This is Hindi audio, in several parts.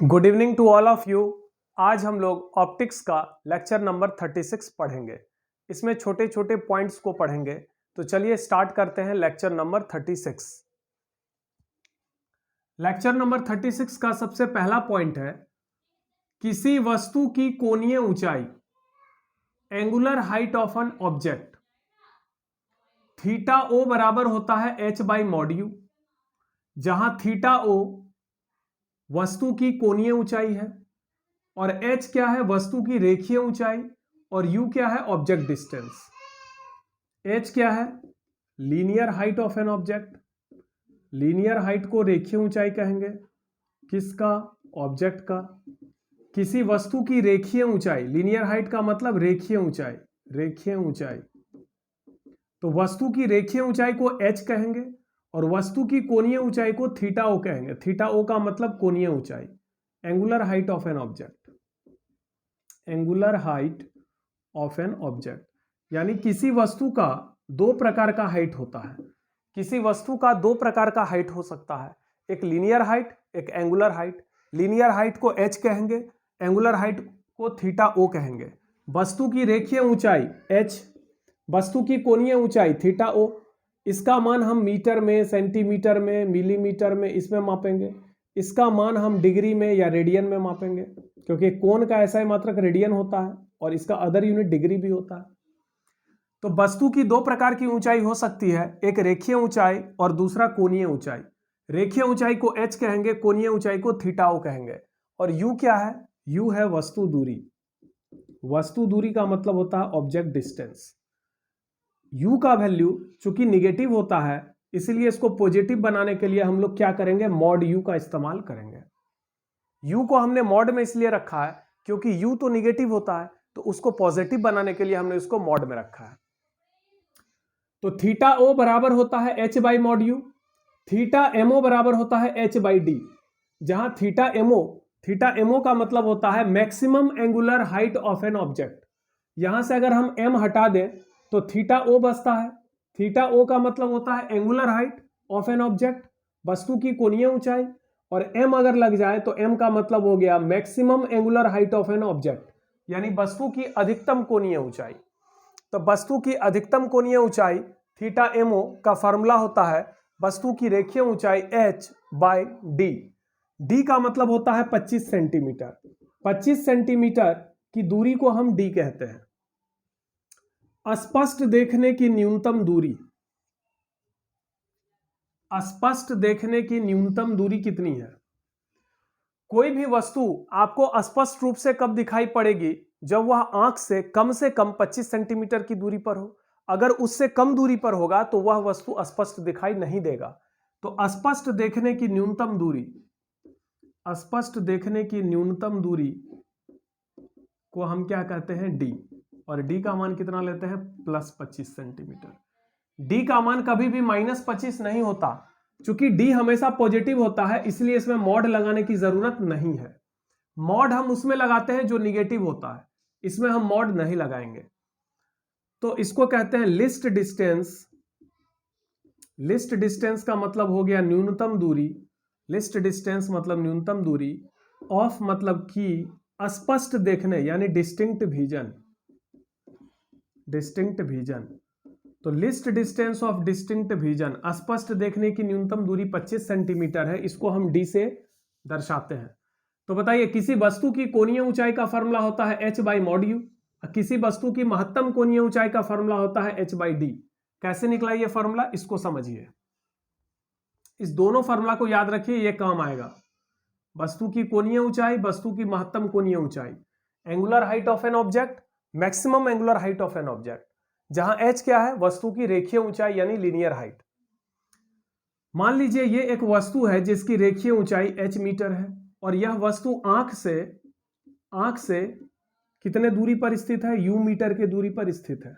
Good evening to all of you. आज हम लोग ऑप्टिक्स का लेक्चर नंबर 36 पढ़ेंगे। इसमें छोटे छोटे पॉइंट्स को पढ़ेंगे। तो चलिए स्टार्ट करते हैं लेक्चर नंबर 36। लेक्चर नंबर 36 का सबसे पहला पॉइंट है किसी वस्तु की कोणीय ऊंचाई, angular height of an object. Theta O बराबर होता है h बाई मॉड यू, जहां थीटा ओ वस्तु की कोणीय ऊंचाई है और h क्या है, वस्तु की रेखीय ऊंचाई, और u क्या है, ऑब्जेक्ट डिस्टेंस। h क्या है, linear height of an object. Linear height को रेखीय ऊंचाई कहेंगे। किसका, ऑब्जेक्ट का। किसी वस्तु की रेखीय ऊंचाई, लीनियर हाइट का मतलब रेखीय ऊंचाई, रेखीय ऊंचाई। तो वस्तु की रेखीय ऊंचाई को h कहेंगे और वस्तु की कोणीय ऊंचाई को थीटा ओ कहेंगे। थीटा ओ का मतलब कोणीय ऊंचाई, angular height of an object. Angular height of an object यानी किसी वस्तु का दो प्रकार का हाइट होता है। किसी वस्तु का दो प्रकार का हाइट हो सकता है, एक लीनियर हाइट, एक एंगुलर हाइट। लीनियर हाइट को h कहेंगे, एंगुलर हाइट को थीटा ओ कहेंगे। वस्तु की रेखीय ऊंचाई h, वस्तु की कोणीय ऊंचाई थीटा ओ। इसका मान हम मीटर में, सेंटीमीटर में, मिलीमीटर में इसमें मापेंगे। इसका मान हम डिग्री में या रेडियन में मापेंगे, क्योंकि कोण का ऐसा ही मात्रक रेडियन होता है और इसका अदर यूनिट डिग्री भी होता है। तो वस्तु की दो प्रकार की ऊंचाई हो सकती है, एक रेखीय ऊंचाई और दूसरा कोणीय ऊंचाई। रेखीय ऊंचाई को h कहेंगे, कोणीय ऊंचाई को थीटा ओ कहेंगे। और u क्या है, u है वस्तु दूरी। वस्तु दूरी का मतलब होता है ऑब्जेक्ट डिस्टेंस। u का वैल्यू चूंकि निगेटिव होता है, इसलिए इसको पॉजिटिव बनाने के लिए हम लोग क्या करेंगे, मॉड u का इस्तेमाल करेंगे। u को हमने मॉड में इसलिए रखा है क्योंकि u तो निगेटिव होता है, तो उसको पॉजिटिव बनाने के लिए हमने इसको मॉड में रखा है। तो थीटा ओ बराबर होता है h by mod u. Theta MO बराबर होता है h बाई डी, जहां थीटा एमओ का मतलब होता है maximum angular height of an object. यहां से अगर हम m हटा दें तो थीटा ओ बचता है। थीटा ओ का मतलब होता है angular height of an object, वस्तु की कोणीय ऊंचाई, और m अगर लग जाए तो m का मतलब हो गया maximum angular height of an object, यानी वस्तु की अधिकतम कोणीय ऊंचाई। तो वस्तु की अधिकतम कोणीय ऊंचाई थीटा एमओ का फॉर्मूला होता है वस्तु की रेखीय ऊंचाई h बाई डी। डी का मतलब होता है 25 सेंटीमीटर। 25 सेंटीमीटर की दूरी को हम डी कहते हैं। स्पष्ट देखने की न्यूनतम दूरी, स्पष्ट देखने की न्यूनतम दूरी कितनी है? कोई भी वस्तु आपको स्पष्ट रूप से कब दिखाई पड़ेगी, जब वह आंख से कम 25 सेंटीमीटर की दूरी पर हो। अगर उससे कम दूरी पर होगा तो वह वस्तु स्पष्ट दिखाई नहीं देगा। तो स्पष्ट देखने की न्यूनतम दूरी, स्पष्ट देखने की न्यूनतम दूरी को हम क्या कहते हैं, डी। और डी का मान कितना लेते हैं, +25 सेंटीमीटर। डी का मान कभी भी -25 नहीं होता, चूंकि डी हमेशा पॉजिटिव होता है, इसलिए इसमें मॉड लगाने की जरूरत नहीं है। मॉड हम उसमें लगाते हैं जो निगेटिव होता है, इसमें हम मॉड नहीं लगाएंगे। तो इसको कहते हैं लिस्ट डिस्टेंस। लिस्ट डिस्टेंस का मतलब हो गया न्यूनतम दूरी। लिस्ट डिस्टेंस मतलब न्यूनतम दूरी, ऑफ मतलब की स्पष्ट देखने यानी डिस्टिंक्ट विजन। डिस्टिंक्ट विजन, तो list distance of distinct vision, स्पष्ट देखने की न्यूनतम दूरी 25 सेंटीमीटर है। इसको हम डी से दर्शाते हैं। तो बताइए, किसी वस्तु की कोणीय ऊंचाई का फॉर्मूला होता है h बाई मॉड यू, किसी वस्तु की महत्तम कोणीय ऊंचाई का फॉर्मूला होता है h बाई डी। कैसे निकला ये फॉर्मूला, इसको समझिए। इस दोनों फॉर्मूला को याद रखिए, ये काम आएगा। वस्तु की कोणीय ऊंचाई, वस्तु की महत्तम कोणीय ऊंचाई, angular height of an object, maximum angular height of an object, जहां h क्या है, वस्तु की रेखीय ऊंचाई यानी लीनियर हाइट। मान लीजिए ये एक वस्तु है जिसकी रेखीय ऊंचाई h मीटर है और यह वस्तु आंख से कितने दूरी पर स्थित है, u मीटर के दूरी पर स्थित है।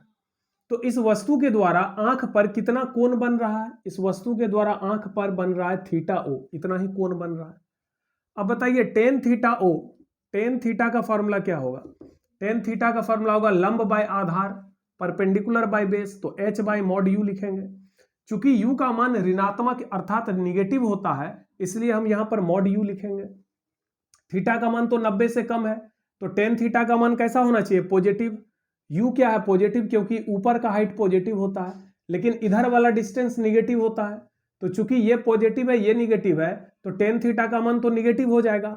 तो इस वस्तु के द्वारा आंख पर कितना कोण बन रहा है, इस वस्तु के द्वारा आंख पर बन रहा है थीटा ओ, इतना ही कोण बन रहा है। अब बताइए tan theta O, tan theta का फॉर्मूला क्या होगा? टेन थीटा का फॉर्मूला होगा लंब बाय आधार, परपेंडिकुलर बाय बेस, तो h बाय मॉड यू लिखेंगे। चूंकि u का मान ऋणात्मक अर्थात निगेटिव होता है, इसलिए हम यहां पर मॉड u लिखेंगे। थीटा का मान तो 90 से कम है, तो टेन थीटा का मान कैसा होना चाहिए? पॉजिटिव। यू क्या है? पॉजिटिव, क्योंकि ऊपर का हाइट पॉजिटिव होता है, लेकिन इधर वाला डिस्टेंस निगेटिव होता है। तो चूंकि ये पॉजिटिव है, ये निगेटिव है, तो टेन थीटा का मान तो निगेटिव हो जाएगा।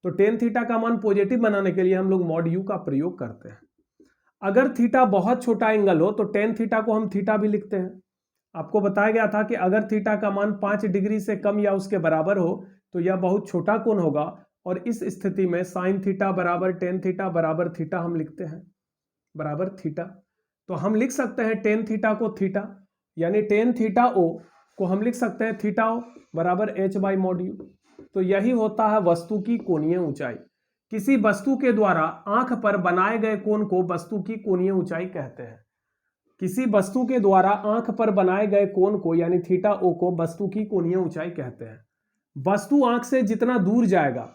तो टेन थीटा का मान पॉजिटिव बनाने के लिए हम लोग मॉड यू का प्रयोग करते हैं। अगर थीटा बहुत छोटा एंगल हो तो टेन थीटा को हम थीटा भी लिखते हैं। आपको बताया गया था कि अगर थीटा का मान 5 डिग्री से कम या उसके बराबर हो तो यह बहुत छोटा कोण होगा, और इस स्थिति में साइन थीटा बराबर टेन थीटा बराबर थीटा हम लिखते हैं, बराबर थीटा। तो हम लिख सकते हैं टेन थीटा को थीटा, यानी टेन थीटा ओ को हम लिख सकते हैं थीटा ओ बराबर एच बाई मॉड यू। तो यही होता है वस्तु की कोणीय ऊंचाई। किसी वस्तु के द्वारा आंख पर बनाए गए कोण को वस्तु की कोणीय ऊंचाई कहते हैं। किसी वस्तु के द्वारा आंख पर बनाए गए कोण को यानी थीटा ओ को वस्तु की कोणीय ऊंचाई कहते हैं। वस्तु आंख से जितना दूर जाएगा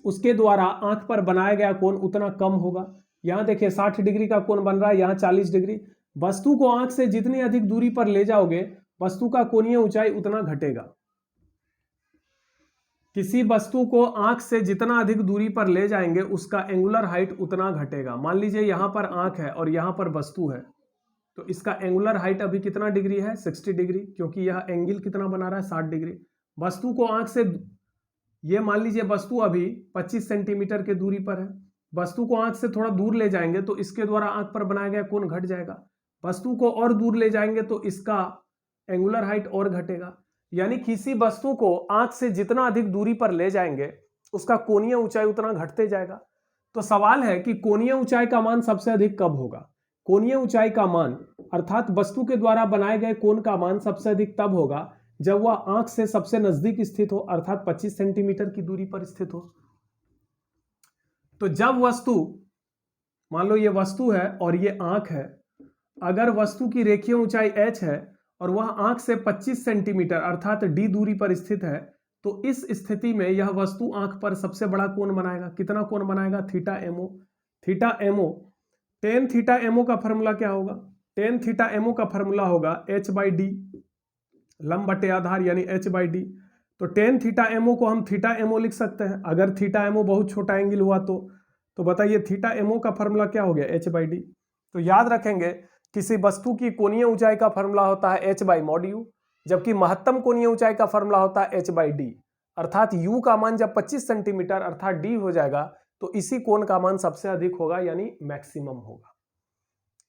उसके द्वारा आंख पर बनाया गया कोण उतना कम होगा। यहां देखिए 60 डिग्री का कोण बन रहा है, यहां 40 डिग्री। वस्तु को आंख से जितनी अधिक दूरी पर ले जाओगे वस्तु का कोणीय ऊंचाई उतना घटेगा। किसी वस्तु को आंख से जितना अधिक दूरी पर ले जाएंगे उसका एंगुलर हाइट उतना घटेगा। मान लीजिए यहां पर आंख है और यहां पर वस्तु है, तो इसका एंगुलर हाइट अभी कितना डिग्री है? 60 डिग्री, क्योंकि यह एंगल कितना बना रहा है? 60 डिग्री। वस्तु को आंख से, ये मान लीजिए वस्तु अभी 25 सेंटीमीटर के दूरी पर है, वस्तु को आंख से थोड़ा दूर ले जाएंगे तो इसके द्वारा आंख पर बनाया गया कोण घट जाएगा। वस्तु को और दूर ले जाएंगे तो इसका एंगुलर हाइट और घटेगा। यानी किसी वस्तु को आंख से जितना अधिक दूरी पर ले जाएंगे उसका कोणीय ऊंचाई उतना घटते जाएगा। तो सवाल है कि कोणीय ऊंचाई का मान सबसे अधिक कब होगा? कोणीय ऊंचाई का मान अर्थात वस्तु के द्वारा बनाए गए कोण का मान सबसे अधिक तब होगा जब वह आंख से सबसे नजदीक स्थित हो, अर्थात 25 सेंटीमीटर की दूरी पर स्थित हो। तो जब वस्तु, मान लो ये वस्तु है और ये आंख है, अगर वस्तु की रेखीय ऊंचाई h है और वह आंख से 25 सेंटीमीटर अर्थात d दूरी पर स्थित है, तो इस स्थिति में यह वस्तु आंख पर सबसे बड़ा कोण बनाएगा। कितना कोण बनाएगा? Theta MO. Theta MO, tan theta MO का फॉर्मूला क्या होगा? टेन थीटा एमओ का फॉर्मूला होगा h बाई डी, लंब बटे आधार यानी h बाई डी। तो टेन थीटा एमओ को हम थीटा एमओ लिख सकते हैं। अगर थीटा एमओ बहुत छोटा एंगल हुआ तो बताइए थीटा एमओ का फॉर्मूला क्या हो गया? h by D. तो याद रखेंगे किसी वस्तु की कोणीय ऊंचाई का फॉर्मूला होता है h बाई मॉड यू, जबकि महत्तम कोणीय ऊंचाई का फॉर्मूला होता है h बाई डी। अर्थात u का मान जब 25 सेंटीमीटर अर्थात d हो जाएगा तो इसी कोण का मान सबसे अधिक होगा यानी मैक्सिमम होगा।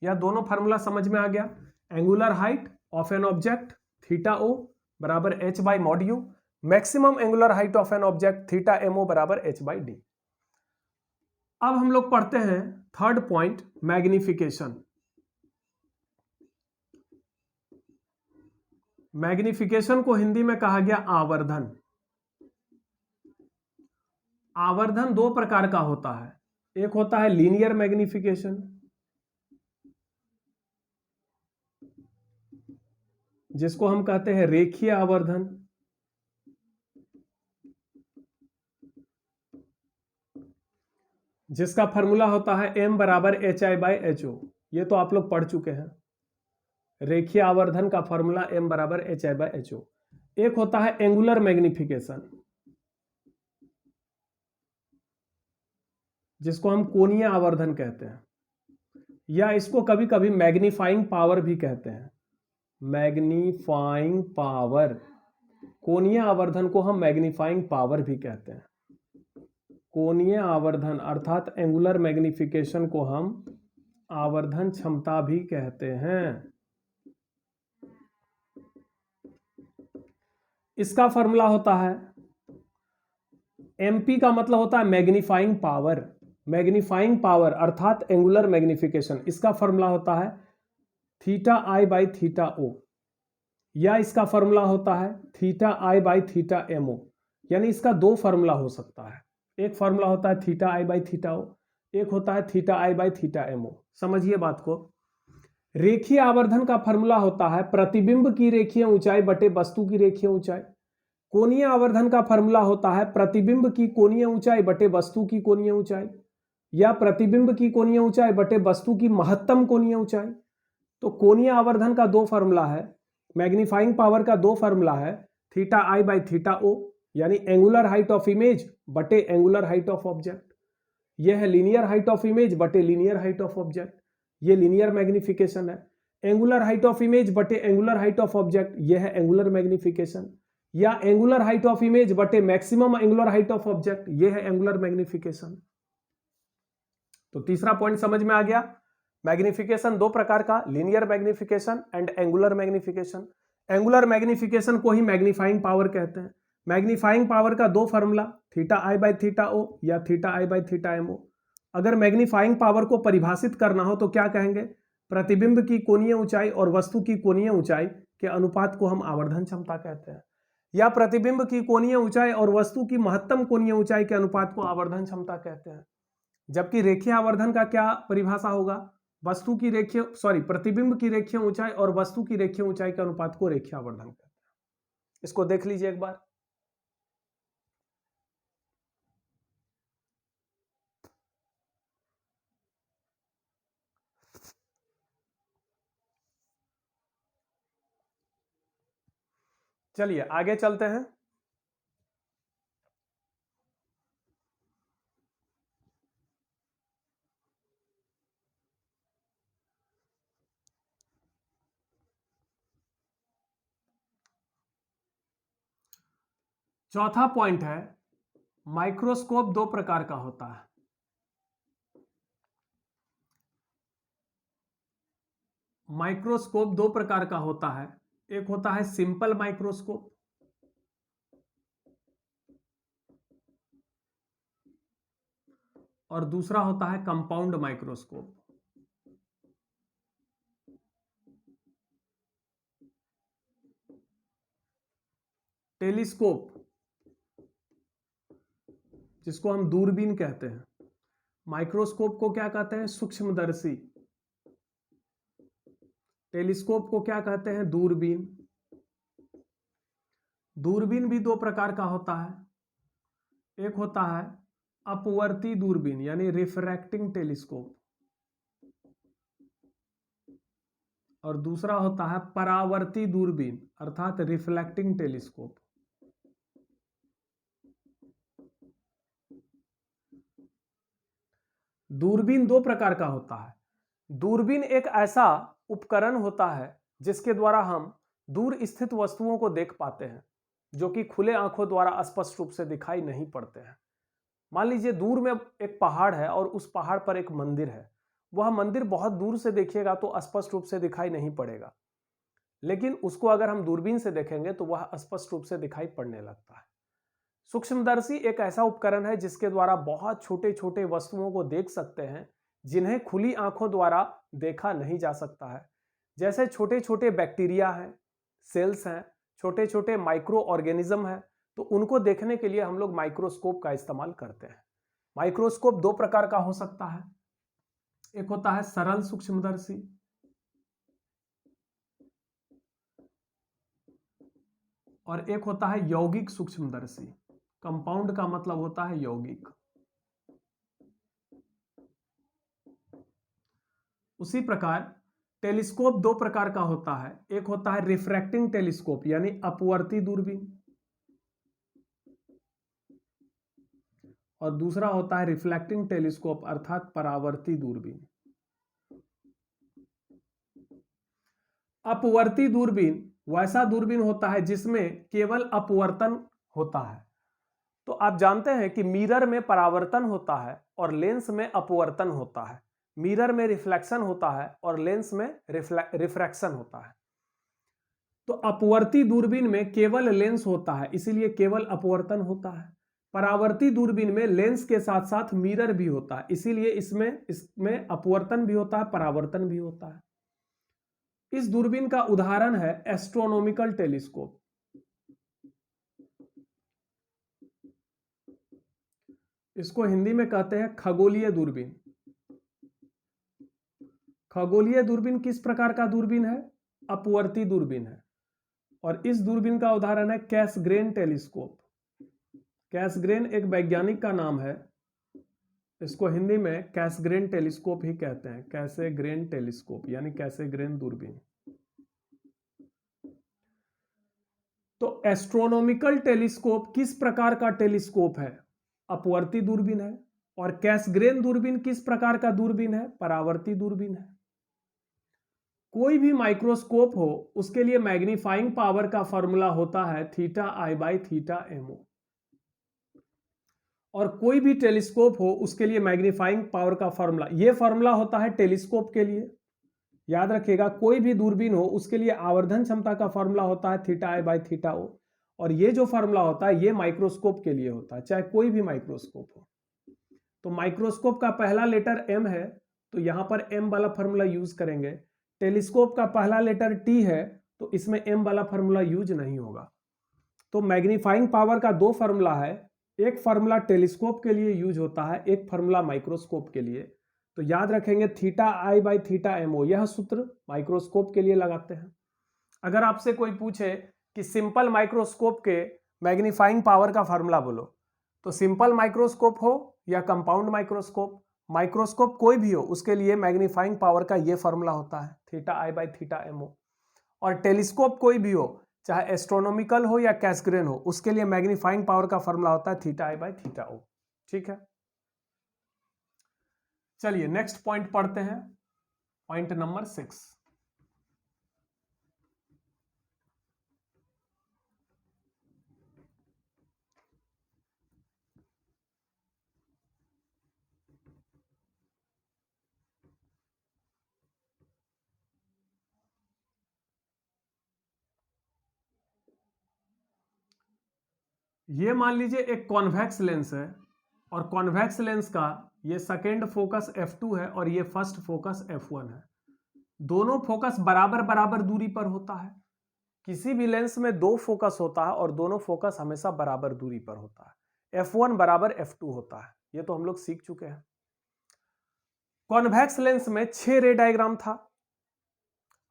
यह दोनों फार्मूला समझ में आ गया। Angular height of an object theta O बराबर h by mod U, maximum angular height of an object theta MO बराबर h बाई डी। अब हम लोग पढ़ते हैं थर्ड पॉइंट, मैग्निफिकेशन। मैग्निफिकेशन को हिंदी में कहा गया आवर्धन। आवर्धन दो प्रकार का होता है, एक होता है लीनियर मैग्निफिकेशन जिसको हम कहते हैं रेखीय आवर्धन, जिसका फॉर्मूला होता है m बराबर H I by H O. ये तो आप लोग पढ़ चुके हैं। रेखीय आवर्धन का फॉर्मूला m बराबर H I by H O. एक होता है एंगुलर मैग्निफिकेशन जिसको हम कोणीय आवर्धन कहते हैं, या इसको कभी कभी मैग्नीफाइंग पावर भी कहते हैं। मैग्नीफाइंग पावर, कोणीय आवर्धन को हम मैग्नीफाइंग पावर भी कहते हैं। कोणीय आवर्धन अर्थात एंगुलर मैग्निफिकेशन को हम आवर्धन क्षमता भी कहते हैं। इसका फॉर्मूला होता है एमपी का मतलब होता है मैग्नीफाइंग पावर। मैग्नीफाइंग पावर अर्थात एंगुलर मैग्निफिकेशन, इसका फॉर्मूला होता है theta I by theta O, या इसका फॉर्मूला होता है theta I by theta MO. यानी इसका दो फॉर्मूला हो सकता है, एक फॉर्मूला होता है theta I by theta O, एक होता है theta I by theta MO. समझिए बात को। रेखीय आवर्धन का फॉर्मूला होता है प्रतिबिंब की रेखीय ऊंचाई बटे वस्तु की रेखीय ऊंचाई। कोणीय आवर्धन का फॉर्मूला होता है प्रतिबिंब की कोणीय ऊंचाई बटे वस्तु की कोणीय ऊंचाई, या प्रतिबिंब की कोणीय ऊंचाई बटे वस्तु की महत्तम कोणीय ऊंचाई। तो कोणीय आवर्धन का दो फॉर्मूला है, मैग्नीफाइंग पावर का दो फॉर्मूला है, थीटा आई बाई थीटा ओ यानी एंगुलर हाइट ऑफ इमेज बटे एंगुलर हाइट ऑफ ऑब्जेक्ट। यह है लीनियर हाइट ऑफ इमेज बटे लीनियर हाइट ऑफ ऑब्जेक्ट, ये लीनियर मैग्निफिकेशन है। एंगुलर हाइट ऑफ इमेज बटे एंगुलर हाइट ऑफ ऑब्जेक्ट, यह है एंगुलर मैग्निफिकेशन। या एंगुलर हाइट ऑफ इमेज बटे maximum angular height of object, यह है एंगुलर मैग्निफिकेशन। तो तीसरा पॉइंट समझ में आ गया। मैग्निफिकेशन दो प्रकार का, linear magnification and angular magnification. Angular magnification को ही मैग्नीफाइंग पावर कहते हैं। मैग्नीफाइंग पावर का दो formula, theta I by theta O या theta I by theta M O. अगर मैग्नीफाइंग पावर को परिभाषित करना हो तो क्या कहेंगे? प्रतिबिंब की कोणीय ऊंचाई और वस्तु की कोणीय ऊंचाई के अनुपात को हम आवर्धन क्षमता कहते हैं, या प्रतिबिंब की कोणीय ऊंचाई और वस्तु की महत्तम कोणीय ऊंचाई के अनुपात को आवर्धन क्षमता कहते हैं। जबकि रेखीय आवर्धन का क्या परिभाषा होगा? वस्तु की रेखीय प्रतिबिंब की रेखीय ऊंचाई और वस्तु की रेखीय ऊंचाई के अनुपात को रेखीय आवर्धन कहते हैं। इसको देख लीजिए एक बार। चलिए आगे चलते हैं। चौथा पॉइंट है, माइक्रोस्कोप दो प्रकार का होता है। माइक्रोस्कोप दो प्रकार का होता है, एक होता है सिंपल माइक्रोस्कोप और दूसरा होता है कंपाउंड माइक्रोस्कोप। टेलीस्कोप, जिसको हम दूरबीन कहते हैं, माइक्रोस्कोप को क्या कहते हैं? सूक्ष्मदर्शी। टेलीस्कोप को क्या कहते हैं? दूरबीन। दूरबीन भी दो प्रकार का होता है, एक होता है अपवर्ती दूरबीन यानी रिफ्रैक्टिंग टेलीस्कोप, और दूसरा होता है परावर्ती दूरबीन अर्थात रिफ्लेक्टिंग टेलीस्कोप। दूरबीन दो प्रकार का होता है। दूरबीन एक ऐसा उपकरण होता है जिसके द्वारा हम दूर स्थित वस्तुओं को देख पाते हैं, जो कि खुले आंखों द्वारा स्पष्ट रूप से दिखाई नहीं पड़ते हैं। मान लीजिए दूर में एक पहाड़ है और उस पहाड़ पर एक मंदिर है। वह मंदिर बहुत दूर से देखिएगा तो स्पष्ट रूप से दिखाई नहीं पड़ेगा, लेकिन उसको अगर हम दूरबीन से देखेंगे तो वह स्पष्ट रूप से दिखाई पड़ने लगता है। सूक्ष्मदर्शी एक ऐसा उपकरण है जिसके द्वारा बहुत छोटे छोटे वस्तुओं को देख सकते हैं, जिन्हें खुली आंखों द्वारा देखा नहीं जा सकता है। जैसे छोटे छोटे बैक्टीरिया हैं, सेल्स हैं, छोटे छोटे माइक्रो ऑर्गेनिज्म हैं, तो उनको देखने के लिए हम लोग माइक्रोस्कोप का इस्तेमाल करते हैं। माइक्रोस्कोप दो प्रकार का हो सकता है, एक होता है सरल सूक्ष्मदर्शी और एक होता है यौगिक सूक्ष्मदर्शी। कंपाउंड का मतलब होता है यौगिक। उसी प्रकार टेलीस्कोप दो प्रकार का होता है, एक होता है रिफ्रैक्टिंग टेलीस्कोप यानी अपवर्ती दूरबीन, और दूसरा होता है रिफ्लेक्टिंग टेलीस्कोप अर्थात परावर्ती दूरबीन। अपवर्ती दूरबीन वैसा दूरबीन होता है जिसमें केवल अपवर्तन होता है। तो आप जानते हैं कि मिरर में परावर्तन होता है और लेंस में अपवर्तन होता है। मिरर में रिफ्लेक्शन होता है और लेंस में रिफ्रैक्शन होता है। तो अपवर्ती दूरबीन में केवल लेंस होता है, इसीलिए केवल अपवर्तन होता है। परावर्ती दूरबीन में लेंस के साथ साथ मिरर भी होता है, इसीलिए इसमें अपवर्तन भी होता है, परावर्तन भी होता है। इस दूरबीन का उदाहरण है एस्ट्रोनॉमिकल टेलीस्कोप। इसको हिंदी में कहते हैं खगोलीय दूरबीन। खगोलीय दूरबीन किस प्रकार का दूरबीन है? अपवर्ती दूरबीन है। और इस दूरबीन का उदाहरण है कैसग्रेन टेलीस्कोप। कैसग्रेन एक वैज्ञानिक का नाम है, इसको हिंदी में कैसग्रेन टेलीस्कोप ही कहते हैं। कैसग्रेन टेलीस्कोप यानी कैसग्रेन दूरबीन। तो एस्ट्रोनॉमिकल टेलीस्कोप किस प्रकार का टेलीस्कोप है? अपवर्ती दूरबीन है। और कैसग्रेन दूरबीन किस प्रकार का दूरबीन है? परावर्ती दूरबीन है। कोई भी माइक्रोस्कोप हो उसके लिए मैग्नीफाइंग पावर का फॉर्मूला होता है θi/θmo। और कोई भी टेलीस्कोप हो उसके लिए मैग्नीफाइंग पावर का फॉर्मूला, यह फॉर्मूला होता है टेलीस्कोप के लिए, याद रखिएगा। कोई भी दूरबीन हो उसके लिए आवर्धन क्षमता का फॉर्मूला होता है θi/θo। और ये जो फॉर्मूला होता है ये माइक्रोस्कोप के लिए होता है, चाहे कोई भी माइक्रोस्कोप हो। तो माइक्रोस्कोप का पहला लेटर m है तो यहां पर m वाला फॉर्मूला यूज करेंगे। टेलीस्कोप का पहला लेटर t है तो इसमें m वाला फॉर्मूला यूज नहीं होगा। तो मैग्नीफाइंग पावर का दो फॉर्मूला है, एक फॉर्मूला टेलीस्कोप के लिए यूज होता है, एक फॉर्मूला माइक्रोस्कोप के लिए। तो याद रखेंगे θi/θmo, यह सूत्र माइक्रोस्कोप के लिए लगाते हैं। अगर आपसे कोई पूछे कि सिंपल माइक्रोस्कोप के मैग्नीफाइंग पावर का फॉर्मूला बोलो, तो सिंपल माइक्रोस्कोप हो या कंपाउंड माइक्रोस्कोप, माइक्रोस्कोप कोई भी हो उसके लिए मैग्नीफाइंग पावर का ये फॉर्मूला होता है θi/θmo। और टेलीस्कोप कोई भी हो, चाहे एस्ट्रोनॉमिकल हो या कैसग्रेन हो, उसके लिए मैग्नीफाइंग पावर का फॉर्मूला होता है θi/θo। ठीक है, चलिए नेक्स्ट पॉइंट पढ़ते हैं, पॉइंट नंबर 6। ये मान लीजिए एक कॉन्वेक्स लेंस है और कॉन्वेक्स लेंस का ये सेकेंड फोकस f2 है और ये फर्स्ट फोकस f1 है। दोनों फोकस बराबर बराबर दूरी पर होता है। किसी भी लेंस में दो फोकस होता है और दोनों फोकस हमेशा बराबर दूरी पर होता है। f1 बराबर f2 होता है, ये तो हम लोग सीख चुके हैं। कॉन्वेक्स लेंस में 6 रे डायग्राम था।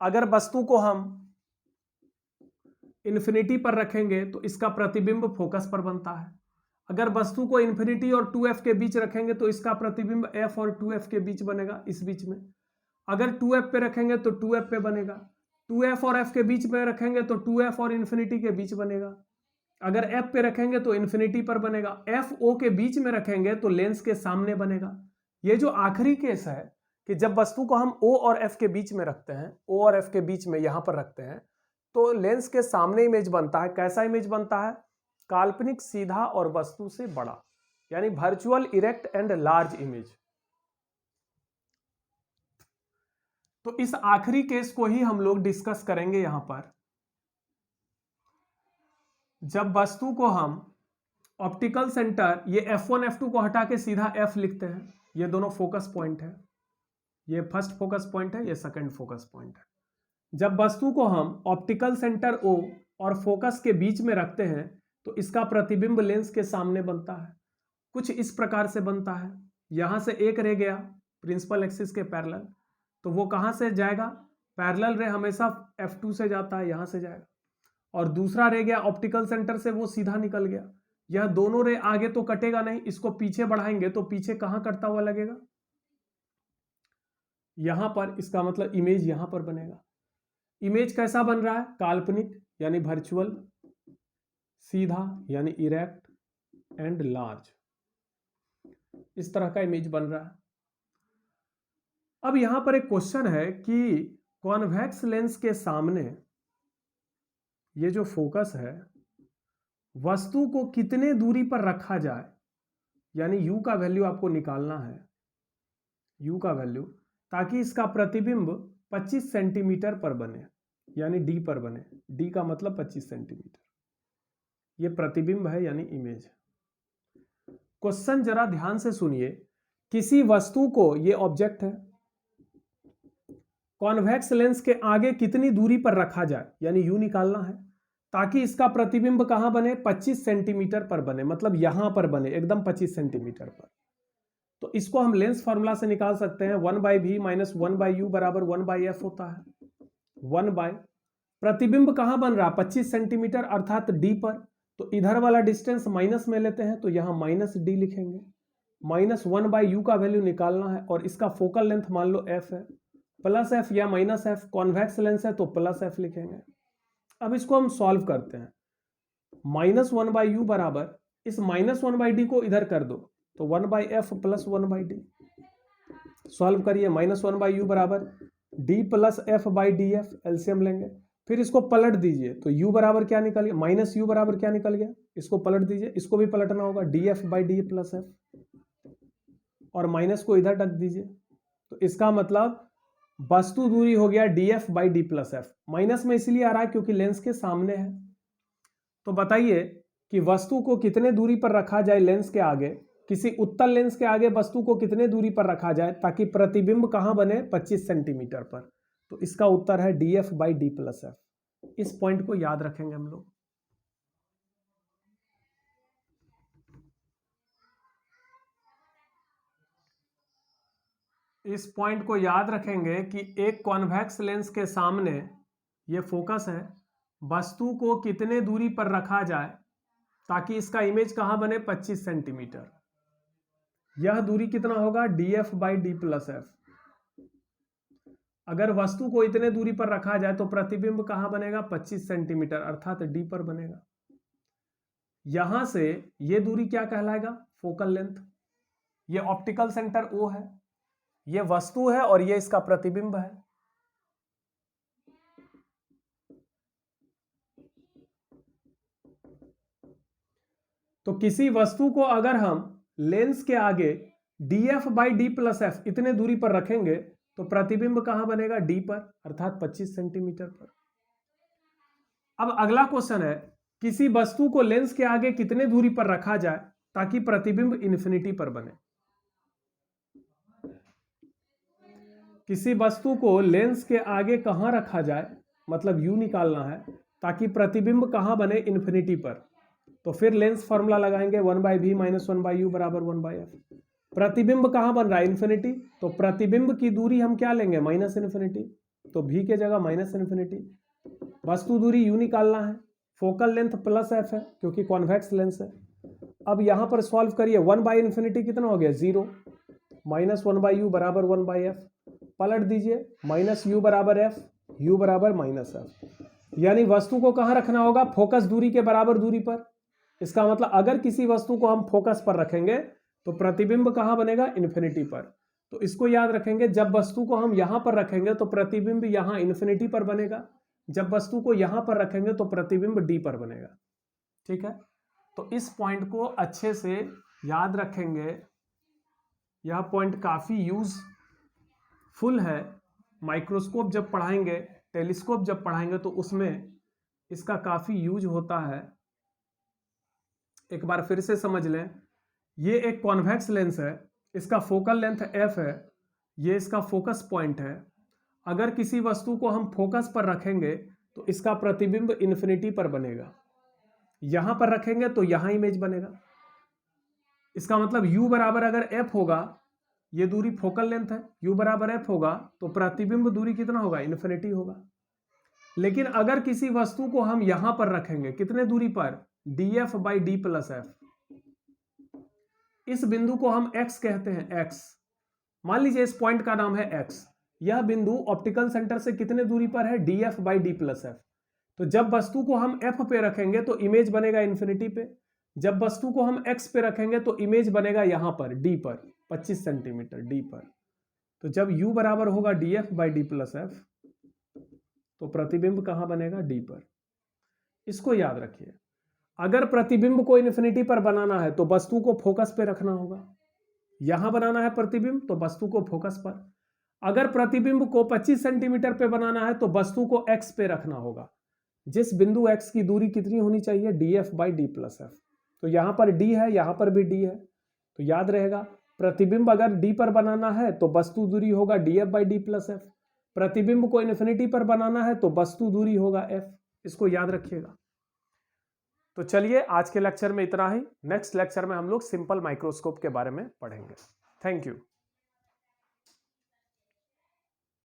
अगर वस्तु को हम इन्फिनिटी पर रखेंगे तो इसका प्रतिबिंब फोकस पर बनता है। अगर वस्तु को इन्फिनिटी और 2f के बीच रखेंगे तो इसका प्रतिबिंब f और 2f के बीच बनेगा, इस बीच में। अगर 2f पे रखेंगे तो 2f पे बनेगा। 2f और f के बीच में रखेंगे तो 2f और इन्फिनिटी के बीच बनेगा। अगर f पे रखेंगे तो इन्फिनिटी पर बनेगा। f o के बीच में रखेंगे तो लेंस के सामने बनेगा। ये जो आखिरी केस है कि जब वस्तु को हम o और f के बीच में रखते हैं, o और f के बीच में यहां पर रखते हैं, तो लेंस के सामने इमेज बनता है। कैसा इमेज बनता है? काल्पनिक सीधा और वस्तु से बड़ा, यानी virtual erect and large image. तो इस आखिरी केस को ही हम लोग डिस्कस करेंगे यहां पर। जब वस्तु को हम ऑप्टिकल सेंटर, ये f1 f2 को हटा के सीधा f लिखते हैं, ये दोनों फोकस पॉइंट है, ये फर्स्ट फोकस पॉइंट है, ये सेकंड फोकस पॉइंट है। जब वस्तु को हम ऑप्टिकल सेंटर O और फोकस के बीच में रखते हैं तो इसका प्रतिबिंब लेंस के सामने बनता है। कुछ इस प्रकार से बनता है। यहां से एक रे गया प्रिंसिपल एक्सिस के पैरेलल, तो वो कहां से जाएगा? पैरेलल रे हमेशा f2 से जाता है, यहां से जाएगा। और दूसरा रे गया ऑप्टिकल सेंटर से, वो सीधा निकल गया। यह दोनों रे आगे तो कटेगा नहीं, इसको पीछे बढ़ाएंगे तो पीछे कहां कटता हुआ लगेगा? यहां पर। इसका मतलब इमेज यहां पर बनेगा। इमेज कैसा बन रहा है? काल्पनिक यानी वर्चुअल, सीधा यानी इरेक्ट एंड लार्ज, इस तरह का इमेज बन रहा है। अब यहां पर एक क्वेश्चन है कि कॉन्वेक्स लेंस के सामने ये जो फोकस है, वस्तु को कितने दूरी पर रखा जाए, यानी u का वैल्यू आपको निकालना है, u का वैल्यू, ताकि इसका प्रतिबिंब 25 सेंटीमीटर पर बने, यानी d पर बने। d का मतलब 25 सेंटीमीटर, ये प्रतिबिंब है यानी इमेज। क्वेश्चन जरा ध्यान से सुनिए। किसी वस्तु को, ये ऑब्जेक्ट है, कॉन्वेक्स लेंस के आगे कितनी दूरी पर रखा जाए, यानी u निकालना है, ताकि इसका प्रतिबिंब कहां बने? 25 सेंटीमीटर पर बने, मतलब यहां पर बने, एकदम 25 सेंटीमीटर पर। तो इसको हम लेंस फॉर्मूला से निकाल सकते हैं। 1/v माइनस 1/u बराबर 1/f होता है। 1/ प्रतिबिंब कहां बन रहा? 25 सेंटीमीटर अर्थात d पर। तो इधर वाला डिस्टेंस माइनस में लेते हैं तो यहां -d लिखेंगे। -1/u का वैल्यू निकालना है और इसका फोकल लेंथ मान लो f है, प्लस f या माइनस f, कॉन्वेक्स लेंस है तो प्लस f लिखेंगे। अब इसको हम सॉल्व करते हैं। -1/u बराबर इस -1/d को इधर कर दो तो 1/f प्लस 1/d। सॉल्व करिए, -1/u बराबर d प्लस f/df, एलसीएम लेंगे, फिर इसको पलट दीजिए तो u बराबर क्या निकल गया, -u बराबर क्या निकल गया, इसको पलट दीजिए, इसको भी पलटना होगा, df/d प्लस f, और माइनस को इधर रख दीजिए। तो इसका मतलब वस्तु दूरी हो गया df/d प्लस f। माइनस में इसलिए आ रहा है क्योंकि लेंस के सामने है। तो बताइए कि वस्तु को कितने दूरी पर रखा जाए लेंस के आगे, किसी उत्तल लेंस के आगे वस्तु को कितने दूरी पर रखा जाए ताकि प्रतिबिंब कहां बने, 25 सेंटीमीटर पर। तो इसका उत्तर है df/d प्लस f। इस पॉइंट को याद रखेंगे हम लोग। इस पॉइंट को याद रखेंगे कि एक कॉन्वेक्स लेंस के सामने ये फोकस है, वस्तु को कितने दूरी पर रखा जाए ताकि इसका इमेज कहां बने, 25 सेंटीमीटर। यह दूरी कितना होगा, df/d प्लस f। अगर वस्तु को इतने दूरी पर रखा जाए तो प्रतिबिंब कहां बनेगा, 25 सेंटीमीटर, अर्थात d पर बनेगा। यहां से यह दूरी क्या कहलाएगा, फोकल लेंथ। यह ऑप्टिकल सेंटर O है, यह वस्तु है और यह इसका प्रतिबिंब है। तो किसी वस्तु को अगर हम लेंस के आगे df/d प्लस f इतने दूरी पर रखेंगे तो प्रतिबिंब कहां बनेगा, d पर, अर्थात 25 सेंटीमीटर पर। अब अगला क्वेश्चन है, किसी वस्तु को लेंस के आगे कितने दूरी पर रखा जाए ताकि प्रतिबिंब इन्फिनिटी पर बने। किसी वस्तु को लेंस के आगे कहां रखा जाए, मतलब u निकालना है, ताकि प्रतिबिंब कहां बने, इन्फिनिटी पर। तो फिर लेंस फॉर्मूला लगाएंगे, 1/v माइनस 1/u बराबर 1/f। प्रतिबिंब कहां बन रहा है, इन्फिनिटी, तो प्रतिबिंब की दूरी हम क्या लेंगे, माइनस इन्फिनिटी, तो v के जगह माइनस इन्फिनिटी। वस्तु दूरी u निकालना है, फोकल लेंथ प्लस f है क्योंकि कॉन्वेक्स लेंस है। अब यहां पर सॉल्व करिए, 1/इन्फिनिटी कितना हो गया, 0, -1/u बराबर 1/f, पलट दीजिए, -u बराबर f, u बराबर -f। यानी वस्तु को कहां रखना होगा, फोकस दूरी के बराबर दूरी पर। इसका मतलब अगर किसी वस्तु को हम फोकस पर रखेंगे तो प्रतिबिंब कहां बनेगा, इन्फिनिटी पर। तो इसको याद रखेंगे, जब वस्तु को हम यहां पर रखेंगे तो प्रतिबिंब यहां इन्फिनिटी पर बनेगा, जब वस्तु को यहां पर रखेंगे तो प्रतिबिंब डी पर बनेगा। ठीक है, तो इस पॉइंट को अच्छे से याद रखेंगे। यह पॉइंट काफी यूजफुल है। माइक्रोस्कोप जब पढ़ाएंगे, टेलीस्कोप जब पढ़ाएंगे तो उसमें इसका काफी यूज होता है। एक बार फिर से समझ लें, ये एक कॉन्वेक्स लेंस है, इसका फोकल लेंथ f है, ये इसका फोकस पॉइंट है। अगर किसी वस्तु को हम फोकस पर रखेंगे तो इसका प्रतिबिंब इन्फिनिटी पर बनेगा। यहां पर रखेंगे तो यहां इमेज बनेगा। इसका मतलब u बराबर अगर f होगा, ये दूरी फोकल लेंथ है, u बराबर f होगा तो प्रतिबिंब दूरी कितना होगा, इन्फिनिटी होगा। लेकिन अगर किसी वस्तु को हम यहां पर रखेंगे, कितने दूरी पर, df/d प्लस f, इस बिंदु को हम x कहते हैं, x। मान लीजिए इस पॉइंट का नाम है x। यह बिंदु ऑप्टिकल सेंटर से कितने दूरी पर है, df/d प्लस f। तो जब वस्तु को हम f पे रखेंगे तो इमेज बनेगा इन्फिनिटी पे, जब वस्तु को हम x पे रखेंगे तो इमेज बनेगा यहां पर d पर, 25 सेंटीमीटर d पर। तो जब u बराबर होगा df/d प्लस f तो प्रतिबिंब कहां बनेगा, d पर। इसको याद रखिए। अगर प्रतिबिंब को इन्फिनिटी पर बनाना है तो वस्तु को फोकस पे रखना होगा। यहां बनाना है प्रतिबिंब तो वस्तु को फोकस पर। अगर प्रतिबिंब को 25 सेंटीमीटर पे बनाना है तो वस्तु को x पे रखना होगा। जिस बिंदु x की दूरी कितनी होनी चाहिए, df/d प्लस f। तो यहां पर d है, यहां पर भी d है, तो याद रहेगा प्रतिबिंब अगर d पर बनाना है तो वस्तु दूरी होगा df/d प्लस f। प्रतिबिंब को इन्फिनिटी पर बनाना है तो वस्तु दूरी होगा f। इसको याद रखिएगा। तो चलिए आज के लेक्चर में इतना ही। नेक्स्ट लेक्चर में हम लोग सिंपल माइक्रोस्कोप के बारे में पढ़ेंगे। Thank you.